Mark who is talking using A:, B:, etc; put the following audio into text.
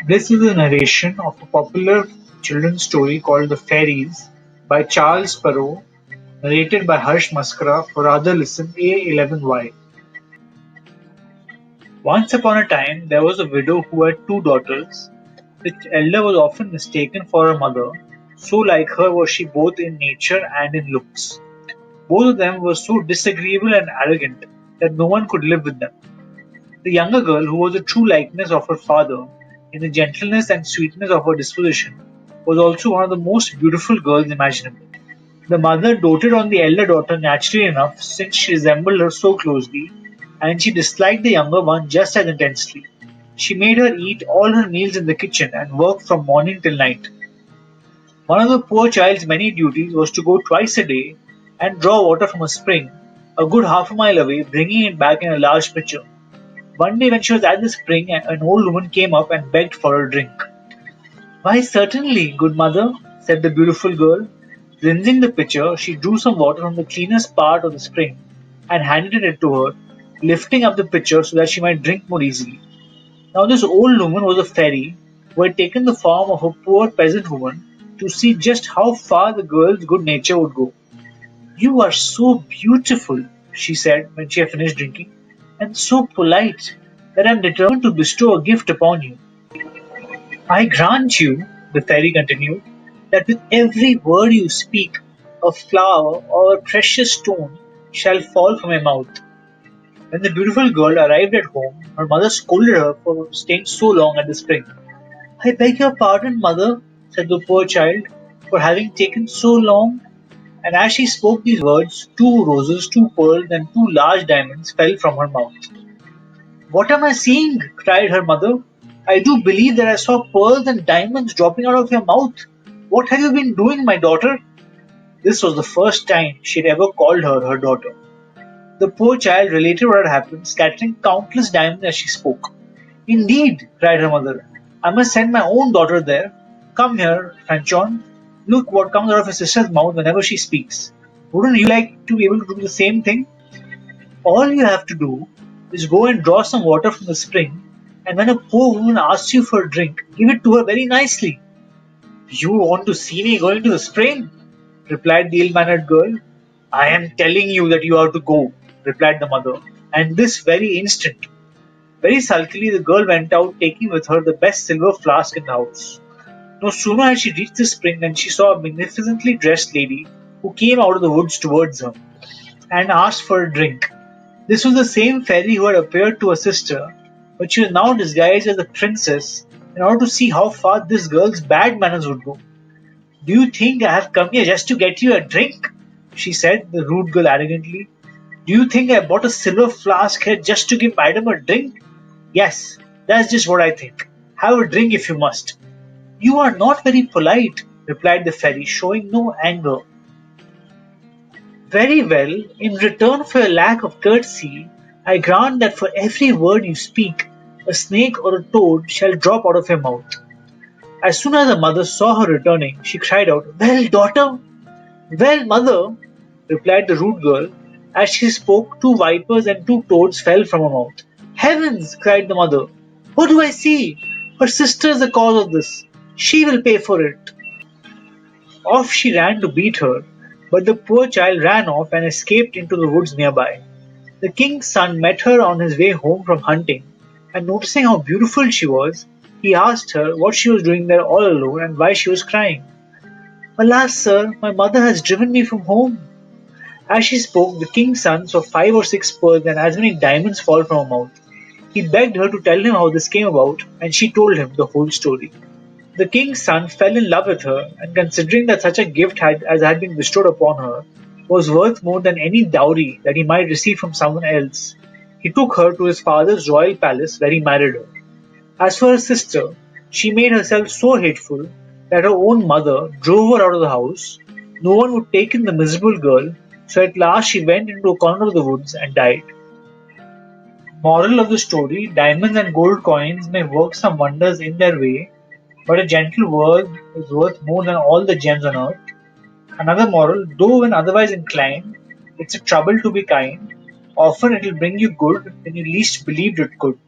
A: This is a narration of a popular children's story called The Fairies by Charles Perrault, narrated by Harsh Maskara for Rather Listen A11Y. Once upon a time, there was a widow who had two daughters. The elder was often mistaken for her mother, so like her was she both in nature and in looks. Both of them were so disagreeable and arrogant that no one could live with them. The younger girl, who was a true likeness of her father, in the gentleness and sweetness of her disposition, was also one of the most beautiful girls imaginable. The mother doted on the elder daughter naturally enough since she resembled her so closely, and she disliked the younger one just as intensely. She made her eat all her meals in the kitchen and work from morning till night. One of the poor child's many duties was to go twice a day and draw water from a spring a good half a mile away, bringing it back in a large pitcher. One day when she was at the spring, an old woman came up and begged for a drink. "Why, certainly, good mother," said the beautiful girl. Rinsing the pitcher, she drew some water from the cleanest part of the spring and handed it to her, lifting up the pitcher so that she might drink more easily. Now this old woman was a fairy who had taken the form of a poor peasant woman to see just how far the girl's good nature would go. "You are so beautiful," she said when she had finished drinking, "and so polite, that I am determined to bestow a gift upon you. I grant you," the fairy continued, "that with every word you speak, a flower or a precious stone shall fall from my mouth." When the beautiful girl arrived at home, her mother scolded her for staying so long at the spring. "I beg your pardon, mother," said the poor child, "for having taken so long." And as she spoke these words, two roses, two pearls, and two large diamonds fell from her mouth. "What am I seeing?" cried her mother. "I do believe that I saw pearls and diamonds dropping out of your mouth. What have you been doing, my daughter?" This was the first time she had ever called her daughter. The poor child related what had happened, scattering countless diamonds as she spoke. "Indeed," cried her mother, "I must send my own daughter there. Come here, Fanchon. Look what comes out of your sister's mouth whenever she speaks. Wouldn't you like to be able to do the same thing? All you have to do is go and draw some water from the spring, and when a poor woman asks you for a drink, give it to her very nicely." "You want to see me going to the spring?" replied the ill-mannered girl. "I am telling you that you have to go," replied the mother, "and this very instant." Very sulkily the girl went out, taking with her the best silver flask in the house. No sooner had she reached the spring than she saw a magnificently dressed lady who came out of the woods towards her and asked for a drink. This was the same fairy who had appeared to her sister, but she was now disguised as a princess in order to see how far this girl's bad manners would go. "Do you think I have come here just to get you a drink?" she said, the rude girl arrogantly. "Do you think I bought a silver flask here just to give madam a drink? Yes, that's just what I think. Have a drink if you must." "You are not very polite," replied the fairy, showing no anger. "Very well, in return for your lack of courtesy, I grant that for every word you speak, a snake or a toad shall drop out of your mouth." As soon as the mother saw her returning, she cried out, "Well, daughter?" "Well, mother," replied the rude girl. As she spoke, two vipers and two toads fell from her mouth. "Heavens!" cried the mother. "What do I see? Her sister is the cause of this. She will pay for it." Off she ran to beat her, but the poor child ran off and escaped into the woods nearby. The king's son met her on his way home from hunting, and noticing how beautiful she was, he asked her what she was doing there all alone and why she was crying. "Alas, sir, my mother has driven me from home." As she spoke, the king's son saw 5 or 6 pearls and as many diamonds fall from her mouth. He begged her to tell him how this came about, and she told him the whole story. The king's son fell in love with her, and considering that such a gift as had been bestowed upon her was worth more than any dowry that he might receive from someone else, he took her to his father's royal palace where he married her. As for her sister, she made herself so hateful that her own mother drove her out of the house. No one would take in the miserable girl, so at last she went into a corner of the woods and died. Moral of the story: diamonds and gold coins may work some wonders in their way, but a gentle word is worth more than all the gems on earth. Another moral: though when otherwise inclined, it's a trouble to be kind. Often it'll bring you good when you least believed it could.